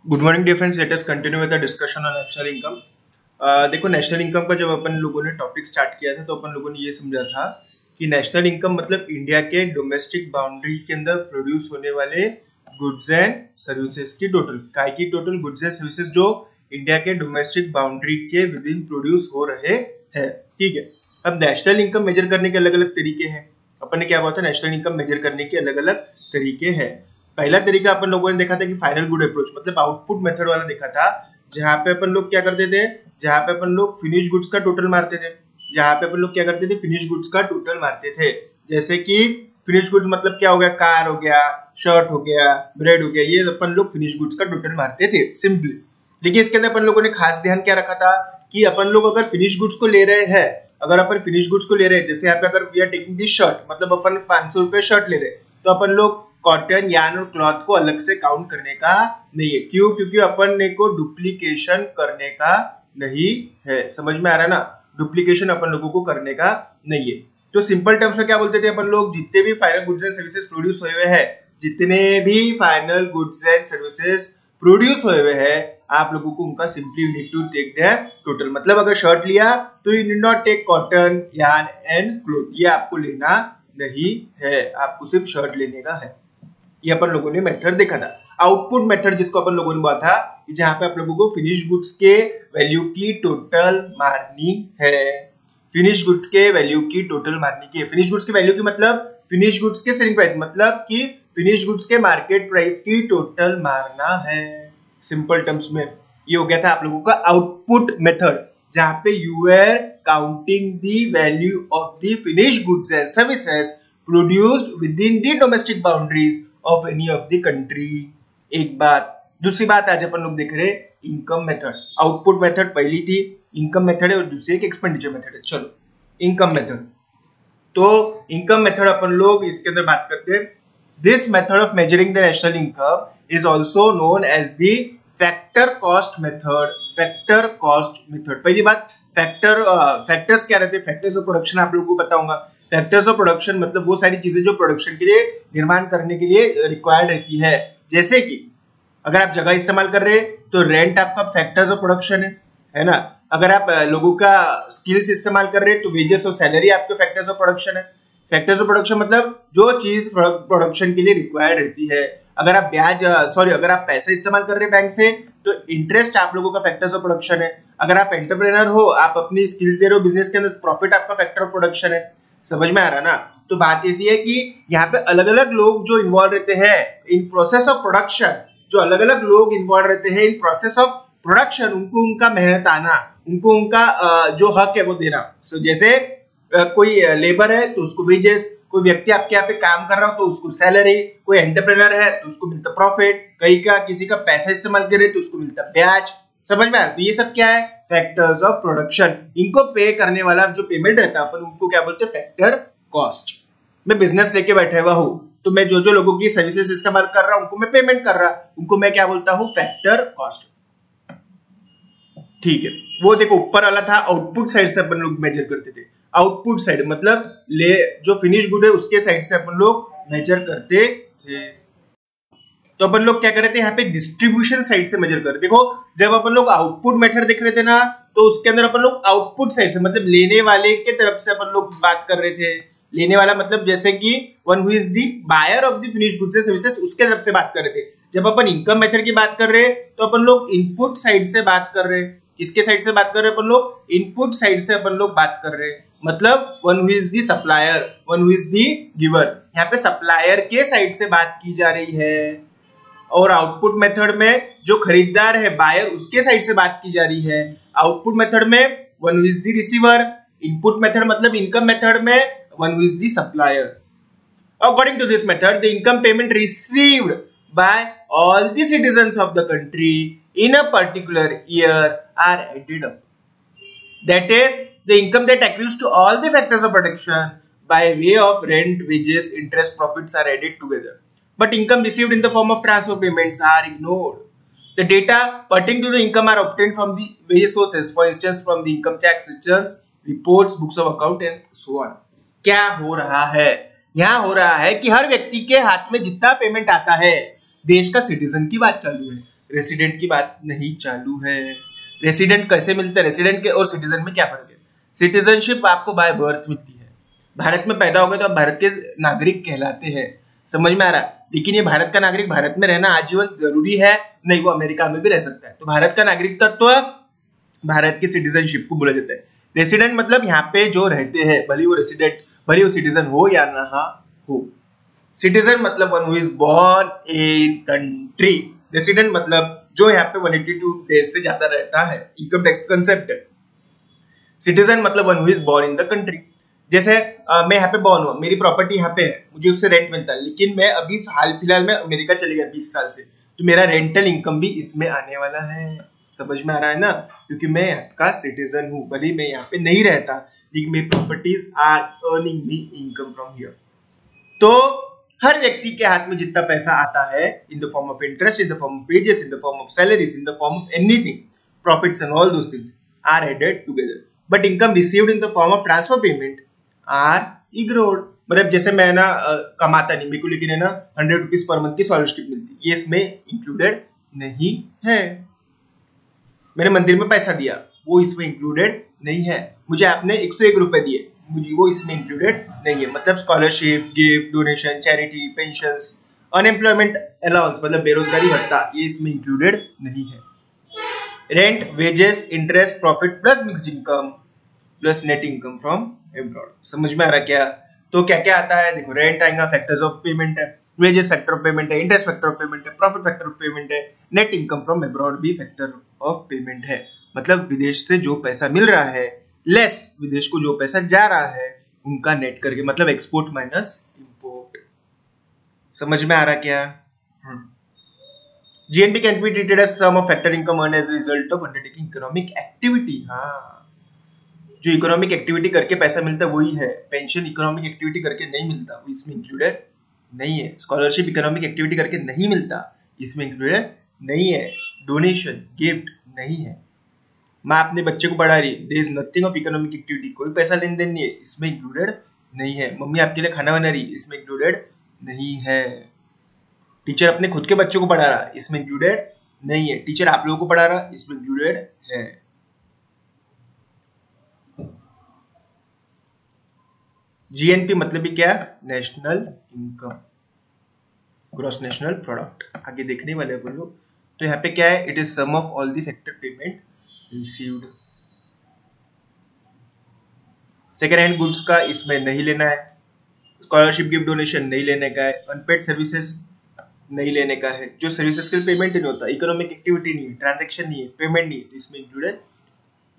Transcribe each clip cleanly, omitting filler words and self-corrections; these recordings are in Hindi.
Good morning dear friends, let us continue with the discussion on national income. देखो, नेशनल इनकम का जब अपन लोगों ने टॉपिक स्टार्ट किया था तो अपन लोगों ने ये समझा था कि नेशनल इनकम मतलब इंडिया के डोमेस्टिक बाउंड्री के अंदर प्रोड्यूस होने वाले गुड्स एंड सर्विसेज की टोटल गुड्स एंड सर्विसेज जो इंडिया के डोमेस्टिक बाउंड्री के विद इन प्रोड्यूस हो रहे हैं। ठीक है, अब नेशनल इनकम मेजर करने के अलग अलग तरीके हैं। अपन ने क्या बोला था, नेशनल इनकम मेजर करने के अलग अलग तरीके हैं। पहला तरीका अपन लोगों ने देखा था कि फाइनल गुड अप्रोच मतलब आउटपुट मेथड वाला देखा था, जहां पे अपन लोग क्या करते थे, जहां पे अपन लोग फिनिश गुड्स का टोटल मारते थे, जैसे कि फिनिश गुड्स मतलब क्या हो गया, कार हो गया, शर्ट हो गया, ब्रेड हो गया, ये अपन लोग फिनिश गुड्स का टोटल मारते थे सिंपली। लेकिन इसके अंदर अपन लोगों ने खास ध्यान क्या रखा था कि अपन लोग अगर फिनिश गुड्स को ले रहे हैं, जैसे यहाँ पे अगर we are taking this shirt मतलब अपन 500 रुपए शर्ट ले रहे, तो अपन लोग कॉटन यार्न और क्लॉथ को अलग से काउंट करने का नहीं है। क्यों? क्योंकि अपन ने को डुप्लीकेशन करने का नहीं है। समझ में आ रहा है ना, डुप्लीकेशन अपन लोगों को करने का नहीं है। तो सिंपल टर्म्स में क्या बोलते थे अपन लोग, जितने भी final goods and services produce हुए हैं, आप लोगों को उनका simply need to take the total. मतलब अगर शर्ट लिया तो you need not take cotton yarn and cloth, ये आपको लेना नहीं है, आपको सिर्फ शर्ट लेने का है। ये अपन लोगों ने मेथड देखा था। आउटपुट मेथड जिसको अपन लोगों ने बोला था, जहां पे आप लोगों को फिनिश गुड्स के वैल्यू की टोटल मारनी है। फिनिश गुड्स के वैल्यू की मतलब फिनिश गुड्स के सेलिंग प्राइस, मतलब कि फिनिश गुड्स के मार्केट प्राइस की टोटल मारना है। सिंपल टर्म्स में ये हो गया था आप लोगों का आउटपुट मेथड, जहां पे you are counting the value of the finish goods and services produced within the domestic boundaries of any of the country. एक बात। दूसरी बात आज अपन लोग देख रहे हैं इनकम मेथड। आउटपुट मेथड पहली थी, इनकम मेथड है, और दूसरी एक एक्सपेंडिचर मेथड है। चलो इनकम मेथड, तो इनकम मेथड अपन लोग इसके अंदर बात करते हैं। This method of measuring the national income is also known as the factor cost method. पहली बात, फैक्टर्स क्या रहते हैं, फैक्टर्स ऑफ प्रोडक्शन आप लोगों को बताऊंगा। फैक्टर्स ऑफ प्रोडक्शन मतलब वो सारी चीजें जो प्रोडक्शन के लिए निर्माण करने के लिए रिक्वायर्ड रहती है। जैसे कि अगर आप जगह इस्तेमाल कर रहे हैं तो रेंट आपका फैक्टर्स ऑफ प्रोडक्शन है ना। अगर आप लोगों का स्किल्स इस्तेमाल कर रहे हैं तो वेजेस और सैलरी आपके फैक्टर्स ऑफ प्रोडक्शन है। फैक्टर्स ऑफ प्रोडक्शन मतलब जो चीज प्रोडक्शन के लिए रिक्वायर्ड रहती है। अगर आप पैसा इस्तेमाल कर रहे हैं बैंक से तो इंटरेस्ट आप लोगों का फैक्टर्स ऑफ प्रोडक्शन है। अगर आप एंटरप्रेन्योर हो, आप अपनी स्किल्स दे रहे हो बिजनेस के अंदर, प्रॉफिट आपका फैक्टर ऑफ प्रोडक्शन है। समझ में आ रहा ना। तो बात ऐसी है कि यहाँ पे अलग अलग लोग जो इन्वॉल्व रहते हैं इन प्रोसेस ऑफ प्रोडक्शन, उनको उनका मेहनत आना, उनको उनका जो हक है वो देना। जैसे कोई लेबर है तो उसको वेजेस, कोई व्यक्ति आपके यहाँ पे काम कर रहा हो तो उसको सैलरी, कोई एंटरप्रेन्योर है तो उसको मिलता प्रॉफिट, किसी का पैसा इस्तेमाल करे तो उसको मिलता ब्याज। समझ में आ रहा? तो ये सब क्या है, फैक्टर्स ऑफ प्रोडक्शन। इनको पे करने वाला जो पेमेंट रहता है अपन उनको क्या बोलते हैं, फैक्टर कॉस्ट। मैं बिजनेस लेके बैठा हुआ हूँ तो मैं जो लोगों की सर्विसेज इस्तेमाल कर रहा हूं उनको मैं पेमेंट कर रहा, उनको मैं क्या बोलता हूं, फैक्टर कॉस्ट। ठीक है, वो देखो ऊपर वाला था आउटपुट साइड से अपन लोग मेजर करते थे। आउटपुट साइड मतलब जो फिनिश गुड है उसके साइड से अपन लोग मेजर करते थे। तो अपन लोग क्या कर रहे थे, यहाँ पे डिस्ट्रीब्यूशन साइड से मेजर कर। देखो जब अपन लोग आउटपुट मेथड देख रहे थे ना, तो उसके अंदर अपन लोग आउटपुट साइड से मतलब लेने वाले के तरफ से अपन लोग बात कर रहे थे। लेने वाला मतलब जैसे कि one who is the buyer of the finish goods and services, उसके तरफ से बात कर रहे थे। जब अपन इनकम मेथड की बात कर रहे हैं तो अपन लोग इनपुट साइड से बात कर रहे हैं। किसके साइड से बात कर रहे हैं अपन लोग, इनपुट साइड से अपन लोग बात कर रहे हैं। मतलब one who is the supplier, one who is the giver, यहाँ पे सप्लायर के साइड से बात की जा रही है। और आउटपुट मेथड में जो खरीदार है बायर, उसके साइड से बात की जा रही है। आउटपुट मेथड में one who is the receiver, input method मतलब इनकम मेथड में one who is the supplier. According to this method, the income payment received by all the citizens of the country in a particular year are added up. That is, the income that accrues to all the factors of production by way of rent, wages, interest, profits are added together. But income received in the form of transfer payments are ignored. The data pertaining to the income are obtained from the various sources, for instance, from the income tax returns, reports, books of account and so on. क्या हो रहा है? यहाँ हो रहा है कि हर व्यक्ति के हाथ में जितना पेमेंट आता है, देश का सिटीजन की बात चालू है, रेसिडेंट की बात नहीं चालू है। रेसिडेंट कैसे मिलते हैं, रेसिडेंट के और सिटीजन में क्या फर्क है? सिटीजनशिप आपको बाय बर्थ मिलती है, भारत में पैदा हो गए तो आप भारत के नागरिक कहलाते हैं, समझ में आ रहा है? लेकिन ये भारत का नागरिक भारत में रहना आजीवन जरूरी है नहीं, वो अमेरिका में भी रह सकता है। तो भारत का नागरिक तत्व भारत की सिटीजनशिप को बोला जाता है। रेसिडेंट मतलब यहाँ पे जो रहते हैं, भले वो रेसिडेंट, भले वो सिटीजन हो या ना हो। सिटीजन मतलब one who is born in country. Resident मतलब जो यहाँ पे 182 डेज से ज्यादा रहता है, इनकम टैक्स कंसेप्ट है। सिटीजन मतलब one who is born in the country. जैसे मैं यहाँ पे बॉर्न हुआ, मेरी प्रॉपर्टी यहाँ पे है, मुझे उससे रेंट मिलता है, लेकिन मैं अभी हाल फिलहाल में अमेरिका चले गया 20 साल से, तो मेरा रेंटल इनकम भी इसमें आने वाला है। समझ में आ रहा है ना? क्योंकि मैं यहाँ का सिटीजन हूँ, भले मैं यहाँ पे नहीं रहता, लेकिन मेरी properties are earning me income from here. तो हर व्यक्ति के हाथ में जितना पैसा आता है, in the form of interest, in the form of wages, in the form of salaries, in the form of anything, profits and all those things are added together, but income received in the form of transfer payment are ignored. मतलब जैसे मैं ना कमाता नहीं, मेरे को लेकिन है ना 100 रुपीज पर मंथ की स्कॉलरशिप मिलती, ये इसमें इंक्लूडेड नहीं है। मैंने मंदिर में पैसा दिया, वो इसमें इंक्लूडेड नहीं है। मुझे आपने 101 रुपए दिए, मुझे वो इसमें इंक्लूडेड नहीं है। मतलब scholarship, gift, donation, charity, pensions, unemployment allowance मतलब बेरोजगारी भत्ता, ये इसमें इंक्लूडेड नहीं है। Rent, wages, interest, profit plus mixed income plus net income from abroad. समझ में आ रहा क्या? तो क्या क्या आता है देखो, रेंट आएगा, फैक्टर्स ऑफ पेमेंट है, वेजेस फैक्टर ऑफ पेमेंट है, इंटरेस्ट फैक्टर ऑफ पेमेंट है, प्रॉफिट फैक्टर ऑफ पेमेंट है, नेट इनकम फ्रॉम एब्रॉड भी फैक्टर ऑफ पेमेंट है। मतलब विदेश से जो पैसा मिल रहा है लेस विदेश को जो पैसा जा रहा है, उनका नेट करके, मतलब एक्सपोर्ट माइनस इंपोर्ट। समझ में आ रहा क्या? GNP can be treated as sum of factor income earned as a result of undertaking economic activity। हाँ, जो इकोनॉमिक एक्टिविटी करके पैसा मिलता है वही है। पेंशन इकोनॉमिक एक्टिविटी करके नहीं मिलता, वो इसमें इंक्लूडेड नहीं है। स्कॉलरशिप इकोनॉमिक एक्टिविटी करके नहीं मिलता, इसमें इंक्लूडेड नहीं है। डोनेशन, गिफ्ट नहीं है। माँ अपने बच्चे को पढ़ा रही, there is nothing of economic activity, कोई पैसा लेन देन नहीं है, इसमें इंक्लूडेड नहीं है। मम्मी आपके लिए खाना बना रही, इसमें इंक्लूडेड नहीं है। टीचर अपने खुद के बच्चों को पढ़ा रहा, इसमें इंक्लूडेड नहीं है। टीचर आप लोगों को पढ़ा रहा, इसमें इंक्लूडेड है। जीएनपी मतलब भी क्या? National income, gross national product. आगे देखने वाले अपन लोग। तो यहाँ पे क्या है? It is sum of all the factor payment received. Second hand goods का इसमें नहीं लेना है। स्कॉलरशिप, गिफ्ट, डोनेशन नहीं लेने का है। अनपेड सर्विसेज नहीं लेने का है, जो सर्विसेज के लिए पेमेंट नहीं होता। इकोनॉमिक एक्टिविटी नहीं है, ट्रांजेक्शन नहीं है, पेमेंट नहीं है, तो इसमें included.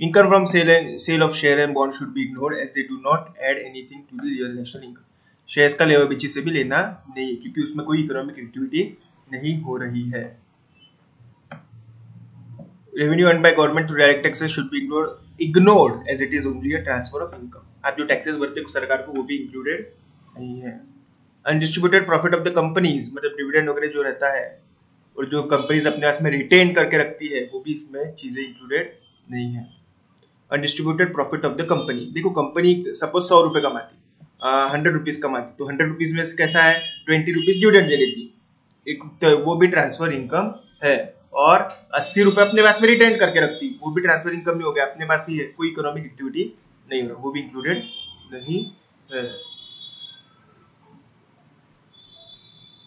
Income from sale of share and bond should be ignored as they do not add anything to the real national income। Shares का लेवा बेची से भी लेना नहीं है, क्योंकि उसमें कोई इकोनॉमिक एक्टिविटी नहीं हो रही है। Revenue earn by government through direct taxes should be ignored as it is only a transfer of income। आप जो टैक्सेस भरते हैं सरकार को, वो भी इंक्लूडेड नहीं है। Undistributed profit of the companies मतलब डिविडेंड वगैरह जो रहता है, और जो कंपनीज अपने पास में रिटेन करके रखती है, वो भी इसमें चीजें इंक्लूडेड नहीं है। Undistributed profit of the company, देखो कंपनी सपोज 100 रुपए कमाती, 100 रुपीज कमाती, तो 100 रुपीज में से कैसा है 20 रुपीज डिविडेंड दे लेती, एक तो वो भी ट्रांसफर इनकम है। और 80 रुपए अपने पास में रिटेन करके रखती, वो भी ट्रांसफर इनकम नहीं हो गया, अपने पास ही है, कोई इकोनॉमिक एक्टिविटी नहीं हो रहा, वो भी इंक्लूडेड नहीं है।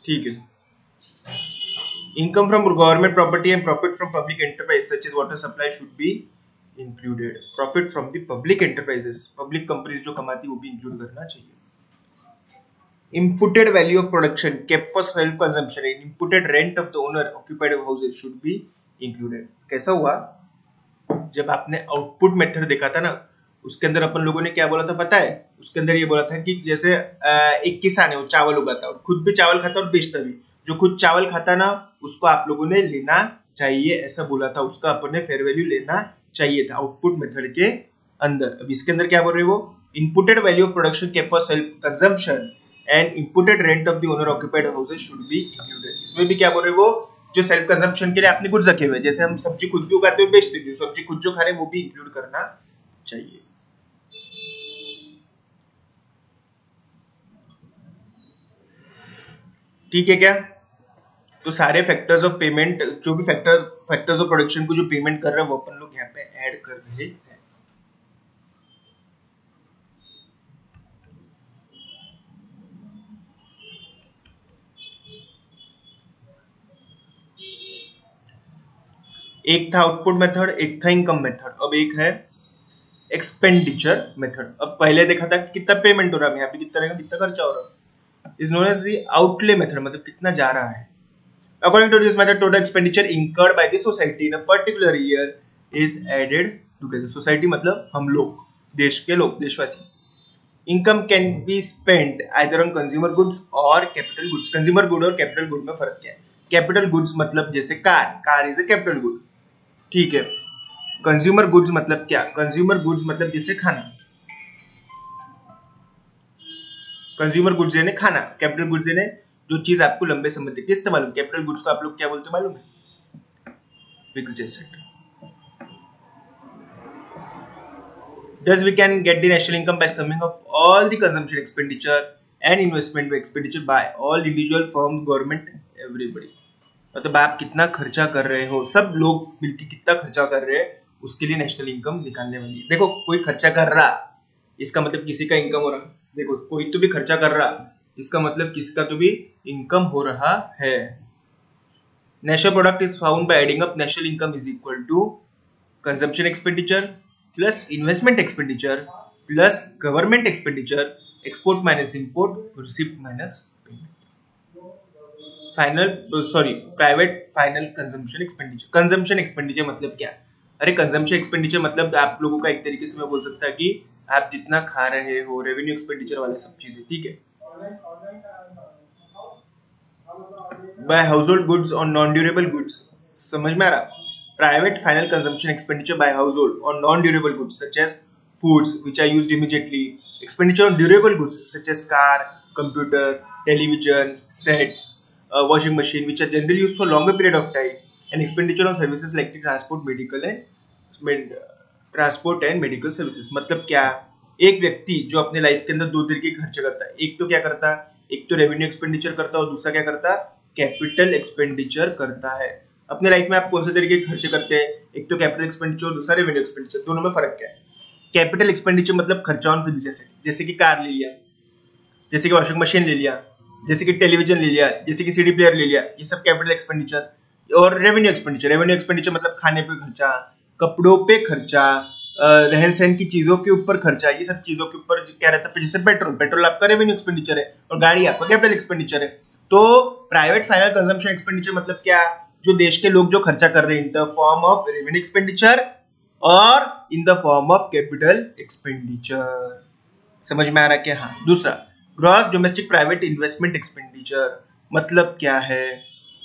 ठीक है। Income from government property and profit from public enterprise such as water supply should be included. Profit from the public enterprises, public companies जो कमाती वो भी इंक्लूड करना चाहिए। Imputed value of production kept for self consumption and imputed rent of the owner occupied houses should be included। कैसा हुआ? जब आपने आउटपुट मेथड देखा था ना, उसके अंदर अपन लोगों ने क्या बोला था पता है? उसके अंदर ये बोला था कि जैसे एक किसान है, वो चावल उगाता है और खुद भी चावल खाता है और बेचता भी। जो खुद चावल खाता ना, उसको आप लोगों ने लेना चाहिए, ऐसा बोला था। उसका अपन ने फेयर वैल्यू लेना चाहिए था आउटपुट मेथड के अंदर। अब इसके अंदर क्या बोल रहे हैं वो? Inputted value of production kept for self consumption and inputted rent of the owner occupied houses should be included. इसमें भी क्या बोल रहे हैं वो? जो सेल्फ कंजम्पशन के लिए आपने गुड्स रखे हुए, जैसे हम सब्जी खुद भी उगाते हैं बेचते भी, सब्जी खुद जो खा रहे हैं वो भी इंक्लूड करना चाहिए। ठीक है क्या? तो सारे फैक्टर्स ऑफ पेमेंट, जो भी फैक्टर्स ऑफ प्रोडक्शन को जो पेमेंट कर रहे हैं वो अपन लोग यहाँ पे ऐड कर रहे हैं। एक था आउटपुट मेथड, एक था इनकम मेथड, अब एक है एक्सपेंडिचर मेथड। अब पहले देखा था कि कितना पेमेंट हो रहा है, यहाँ पे कितना रहेगा, कितना खर्चा हो रहा है, is known as the outlay method, मतलब कितना जा रहा है। According to this method, total expenditure incurred by the society in a particular year is added together. Society मतलब हम लोग, देश के लोग, देशवासी। Income can be spent either on consumer goods or capital goods. Consumer good और capital good में फर्क क्या है? Capital goods मतलब जैसे car is a capital good, ठीक है। Consumer goods मतलब क्या? Consumer goods मतलब जैसे खाना, कंज्यूमर गुड्स यानी खाना, कैपिटल गुड्स यानी जो चीज आपको लंबे समय तक इस्तेमाल हो। कैपिटल गुड्स को आप लोग क्या बोलते हैं मालूम है? Fixed asset. Thus we can get the national income by summing up all the consumption expenditure and investment expenditure by all individual firms, government, everybody. मतलब आप कितना खर्चा कर रहे हो, सब लोग मिलकर कितना खर्चा कर रहे हैं, उसके लिए नेशनल इनकम निकालने वाली। देखो कोई खर्चा कर रहा, इसका मतलब किसी का इनकम हो रहा। देखो कोई तो भी खर्चा कर रहा, इसका मतलब किसी का तो भी इनकम हो रहा है। National product is found by adding up national income is equal to consumption expenditure plus investment expenditure plus government expenditure, export minus import, receipt minus private final consumption expenditure. Consumption expenditure मतलब क्या? अरे कंजम्पशन एक्सपेंडिचर मतलब आप लोगों का एक तरीके से मैं बोल सकता है कि आप जितना खा रहे हो, रेवेन्यू एक्सपेंडिचर वाले सब चीजें, ठीक है। बाय हाउसहोल्ड गुड्स और नॉन ड्यूरेबल गुड्स, समझ में आ रहा? Private final consumption expenditure by household और non durable goods such as foods which are used immediately, expenditure on durable goods such as car, computer, television sets, washing machine which are generally used for longer period of time, and expenditure on services like transport and medical services। मतलब क्या? एक व्यक्ति जो अपने लाइफ के अंदर दो तरीके के खर्चे करता है, एक तो क्या करता है, एक तो रेवेन्यू एक्सपेंडिचर करता है और दूसरा क्या करता है, कैपिटल एक्सपेंडिचर करता है। अपने लाइफ में आप कौन से तरीके के खर्चे करते हैं? एक तो कैपिटल एक्सपेंडिचर, दूसरा रेवेन्यू एक्सपेंडिचर। दोनों में फर्क क्या है? कैपिटल एक्सपेंडिचर मतलब खर्चा ऑन फिजिकल, जैसे कि कार ले लिया, जैसे कि वॉशिंग मशीन ले लिया, जैसे कि टेलीविजन ले लिया, जैसे कि सीडी प्लेयर ले लिया, ये सब कैपिटल एक्सपेंडिचर। और रेवेन्यू एक्सपेंडिचर मतलब खाने पे खर्चा, कपड़ों पे खर्चा, रहन सहन की चीजों के ऊपर खर्चा, ये सब चीजों के ऊपर क्या रहता है, जैसे पेट्रोल आपका रेवेन्यू एक्सपेंडिचर है और गाड़ी आपका कैपिटल एक्सपेंडिचर है। तो प्राइवेट फाइनल कंजम्पशन एक्सपेंडिचर मतलब क्या? जो देश के लोग जो खर्चा कर रहे हैं in the form of revenue expenditure और in the form of capital expenditure. समझ में आ रहा है क्या? हाँ। दूसरा gross domestic private investment expenditure मतलब क्या है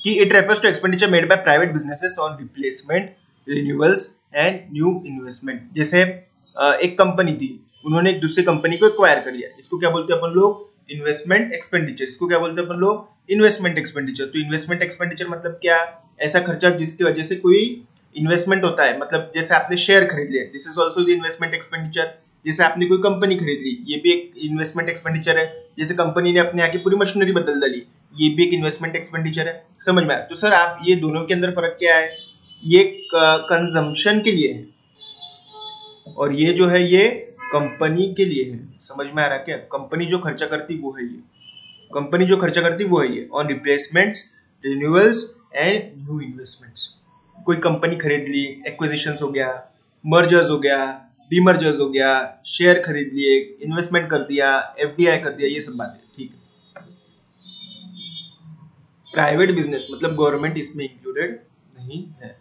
कि it refers to expenditure made by private businesses on replacement, renewals and new investment. जैसे एक कंपनी थी, उन्होंने एक दूसरी कंपनी को एक्वायर कर लिया, इसको क्या बोलते हैं अपन लोग? Investment expenditure. इसको क्या बोलते हैं अपन लोग? Investment expenditure. तो इन्वेस्टमेंट एक्सपेंडिचर मतलब क्या? ऐसा खर्चा जिसकी वजह से कोई इन्वेस्टमेंट होता है, मतलब जैसे आपने शेयर खरीद लिया, this is also the investment expenditure. जैसे आपने कोई कंपनी खरीद ली, ये भी एक इन्वेस्टमेंट एक्सपेंडिचर है। जैसे कंपनी ने अपने यहाँ की पूरी मशीनरी बदल डाली, ये भी एक इन्वेस्टमेंट एक्सपेंडिचर है। समझ में आया? तो सर आप ये दोनों के अंदर फर्क क्या है? ये कंजम्पशन के लिए है और ये जो है ये कंपनी के लिए है। समझ में आ रहा क्या? कंपनी जो खर्चा करती वो है ये, कंपनी जो खर्चा करती वो है ये on replacements, renewals and new investments. कोई कंपनी खरीद ली, एक्विजिशंस हो गया, मर्जर्स हो गया, डीमर्जर्स हो गया, शेयर खरीद लिए, इन्वेस्टमेंट कर दिया, एफडीआई कर दिया, ये सब बातें, ठीक है। प्राइवेट बिजनेस मतलब गवर्नमेंट इसमें इंक्लूडेड नहीं है।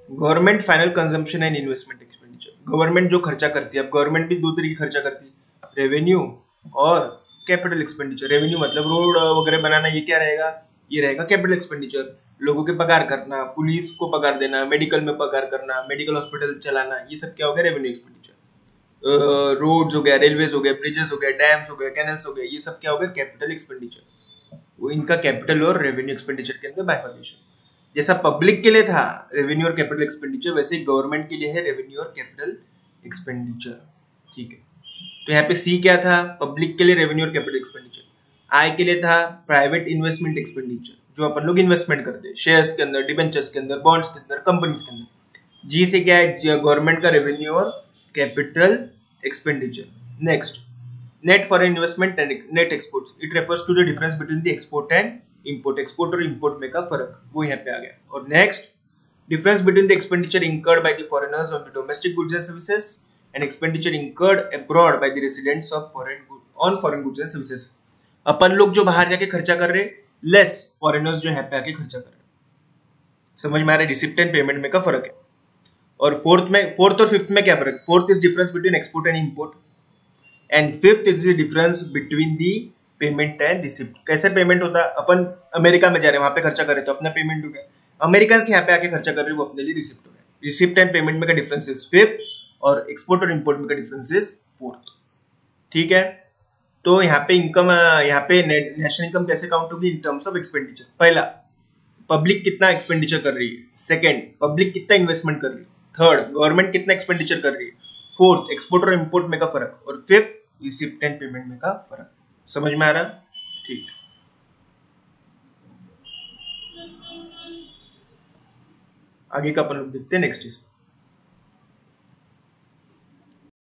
Government final consumption and investment expenditure, government जो खर्चा करती है। अब गवर्नमेंट भी दो तरीके खर्चा करती है, रेवेन्यू और कैपिटल एक्सपेंडिचर। रेवेन्यू मतलब रोड वगैरह बनाना, ये क्या रहेगा? ये रहेगा कैपिटल एक्सपेंडिचर। लोगों के पगार करना, पुलिस को पगार देना, मेडिकल में पगार करना, मेडिकल हॉस्पिटल चलाना, ये सब क्या हो गया? Revenue expenditure. रोड्स हो गया, रेलवेज हो गया, ब्रिजेस हो गया, डैम्स हो गया, कैनल्स हो गया, ये सब क्या हो गया? Capital expenditure. वो इनका कैपिटल और रेवेन्यू एक्सपेंडिचर के अंदर बाइफर्केशन। जैसा पब्लिक के लिए था रेवेन्यू और कैपिटल एक्सपेंडिचर, वैसे ही गवर्नमेंट के लिए है रेवेन्यू और कैपिटल एक्सपेंडिचर, ठीक है। तो यहाँ पे सी क्या था? पब्लिक के लिए रेवेन्यू और कैपिटल एक्सपेंडिचर। आई के लिए था प्राइवेट इन्वेस्टमेंट एक्सपेंडिचर, जो अपन लोग इन्वेस्टमेंट करते हैं शेयर्स के अंदर, डिबेंचर्स के अंदर, बॉन्ड्स के अंदर, कंपनीज के अंदर। जी से क्या है, गवर्नमेंट का रेवेन्यू और capital expenditure. Next, net foreign investment and net exports, it refers to the difference between the export and import. Export और इंपोर्ट में का फर्क वो यहाँ पे आ गया। और next, difference between the expenditure incurred by the foreigners on the domestic goods and services and expenditure incurred abroad by the residents of foreign goods and services। अपन लोग जो बाहर जाके खर्चा कर रहे, लेस फॉरेनर्स जो यहाँ पे आके खर्चा कर रहे। समझ में आ रहा है रिसिप्ट एंड पेमेंट में का फर्क है। और फोर्थ और फिफ्थ में क्या फर्क? Fourth is difference between export and import and fifth is the difference between the payment and receipt. कैसे पेमेंट होता है? अपन अमेरिका में जा रहे हैं, वहां पे खर्चा कर रहे तो अपना पेमेंट हो गया। अमेरिकन से यहाँ पे आके खर्चा कर रहे वो अपने लिए रिसिप्ट हो गया। रिसिप्ट एंड पेमेंट में का डिफरेंस इज फिफ्थ और एक्सपोर्ट और इंपोर्ट में का डिफरेंस इज फोर्थ। ठीक है, तो यहाँ पे इनकम, यहाँ पे नेशनल इनकम कैसे काउंट होगी? In terms of expenditure. पहला, पब्लिक कितना एक्सपेंडिचर कर रही है। सेकंड, पब्लिक कितना इन्वेस्टमेंट कर रही है। थर्ड, गवर्नमेंट कितना एक्सपेंडिचर कर रही है। फोर्थ, एक्सपोर्ट और इंपोर्ट में का फर्क। और फिफ्थ, रिसिप्ट एंड पेमेंट में का फर्क। समझ में आ रहा? ठीक, आगे का अपन लोग देखते हैं नेक्स्ट इज